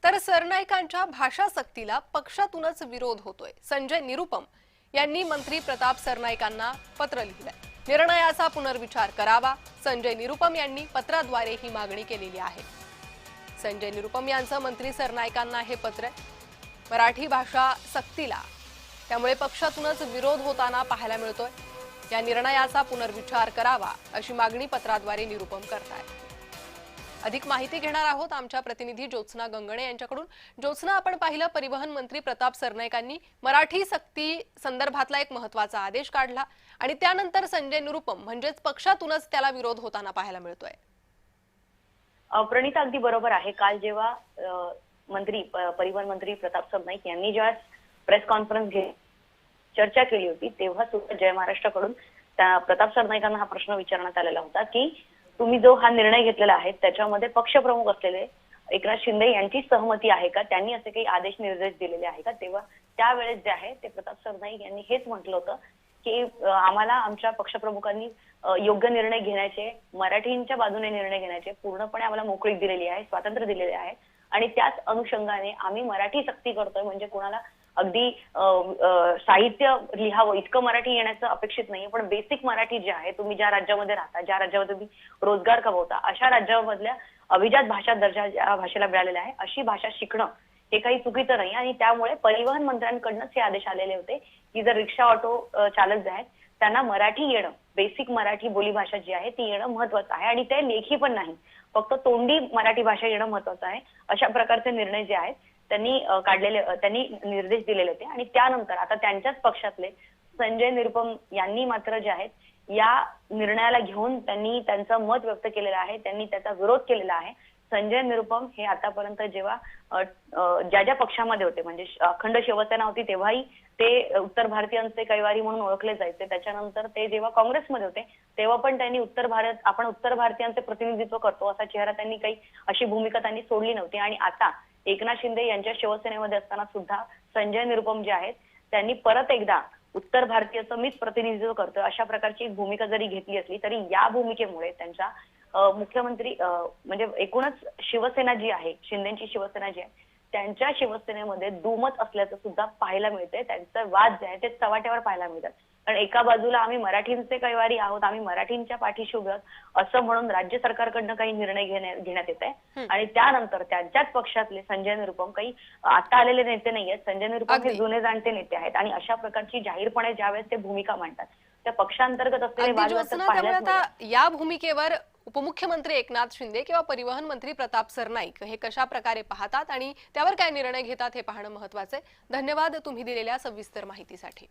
तर सरनाईकांच्या भाषासक्तीला पक्षातूनच विरोध होतोय। संजय निरुपम यांनी मंत्री प्रताप सरनाईकांना पत्र लिहिलंय। निर्णयाचा पुनर्विचार करावा। संजय निरुपम यांनी पत्राद्वारे ही मागणी केलेली आहे। संजय निरुपम यांचं मंत्री सरनाईकांना हे पत्र आहे। मराठी भाषा सक्तीला त्यामुळे पक्षातूनच विरोध होताना पाहायला मिळतोय। या निर्णयाचा पुनर्विचार करावा अशी मागणी पत्राद्वारे निरुपम करतायत। अधिक माहिती घेणार आहोत आमच्या प्रतिनिधी ज्योत्स्ना गंगणे यांच्याकडून। ज्योत्स्ना, आपण पाहिलं परिवहन मंत्री प्रताप सरनाईकांनी मराठी सक्ती संदर्भातला एक महत्त्वाचा आदेश काढला आणि त्यानंतर संजय निरुपम म्हणजेच पक्षातूनच त्याला विरोध होताना पाहायला मिळतोय। प्रणिता, अगदी बरोबर आहे। काल जेव्हा परिवहन मंत्री प्रताप सरनाईक यांनी जेव्हा प्रेस कॉन्फरन्स घेऊन चर्चा केली होती तेव्हा सुद्धा जय महाराष्ट्राकडून प्रताप सरनाईकांना हा प्रश्न विचारण्यात आलेला होता की तुम्ही जो हा निर्णय घेतलेला आहे त्याच्यामध्ये पक्षप्रमुख असलेले एकनाथ शिंदे यांची सहमती आहे का, त्यांनी असे काही आदेश निर्देश दिलेले आहे का। तेव्हा त्यावेळेस जे आहे ते प्रताप सरनाईक यांनी हेच म्हटलं होतं की आम्हाला आमच्या पक्षप्रमुखांनी योग्य निर्णय घेण्याचे, मराठींच्या बाजूने निर्णय घेण्याचे पूर्णपणे आम्हाला मोकळीक दिलेली आहे, स्वातंत्र्य दिलेले आहे आणि त्याच अनुषंगाने आम्ही मराठी सक्ती करतोय। म्हणजे कोणाला अगदी साहित्य लिहावं इतकं मराठी येण्याचं अपेक्षित नाहीये, पण बेसिक मराठी जे आहे, तुम्ही ज्या राज्यामध्ये राहता, ज्या राज्यामध्ये तुम्ही रोजगार कमवता, अशा राज्यामधल्या अभिजात भाषा दर्जा ज्या भाषेला मिळालेला आहे अशी भाषा शिकणं हे काही चुकीचं नाही। आणि त्यामुळे परिवहन मंत्र्यांकडूनच हे आदेश आलेले होते की जर रिक्षा ऑटो चालक जे आहेत त्यांना मराठी येणं, बेसिक मराठी बोलीभाषा जी आहे ती येणं महत्वाचं आहे आणि ते लेखी पण नाही, फक्त तोंडी मराठी भाषा येणं महत्वाचं आहे। अशा प्रकारचे निर्णय जे आहेत त्यांनी निर्देश दिलेले होते। आणि त्यानंतर आता त्यांच्याच पक्षातले संजय निरुपम यांनी मात्र जे आहेत या निर्णयाला घेऊन त्यांनी त्यांचं मत व्यक्त केलेलं आहे, त्यांनी त्याचा विरोध केलेला आहे। संजय निरुपम हे आतापर्यंत जेव्हा ज्या पक्षामध्ये होते, म्हणजे अखंड शिवसेना होती तेव्हाही ते उत्तर भारतीयांचे कैवारी म्हणून ओळखले जायचे। त्याच्यानंतर ते जेव्हा काँग्रेसमध्ये होते तेव्हा पण त्यांनी आपण उत्तर भारतीयांचे प्रतिनिधित्व करतो असा चेहरा त्यांनी काही अशी भूमिका त्यांनी सोडली नव्हती। आणि आता एकनाथ शिंदे यांच्या शिवसेनेमध्ये असताना सुद्धा संजय निरुपम जे आहेत त्यांनी परत एकदा उत्तर भारतीयाचं मीच प्रतिनिधित्व करतोय अशा प्रकारची एक भूमिका जरी घेतली असली तरी या भूमिकेमुळे त्यांच्या मुख्यमंत्री म्हणजे एकूणच शिवसेना जी आहे, शिंदेची शिवसेना जी आहे, त्यांच्या शिवसेनेमध्ये दुमत असल्याचं सुद्धा पाहायला मिळतंय। त्यांचं वाद जे आहे ते चव्हाट्यावर पाहायला मिळतात। कारण एका बाजूला आम्ही मराठींचे कैवारी आहोत, आम्ही मराठींच्या पाठीशी उभे आहोत असं म्हणून राज्य सरकारकडनं काही निर्णय घेण्यात येत आहे आणि त्यानंतर त्यांच्याच पक्षातले संजय निरुपम, काही आता आलेले नेते नाही आहेत, संजय निरुपम हे जुने जाणते नेते आहेत आणि अशा प्रकारची जाहीरपणे ज्यावेळेस ते भूमिका मांडतात त्या पक्षांतर्गत असलेले वाद या भूमिकेवर उपमुख्यमंत्री एकनाथ शिंदे किंवा परिवहन मंत्री प्रताप सरनाईक हे कशा प्रकारे पाहतात आणि त्यावर काय निर्णय घेतात हे पाहणं महत्त्वाचं आहे। धन्यवाद तुम्ही दिलेल्या सविस्तर माहितीसाठी।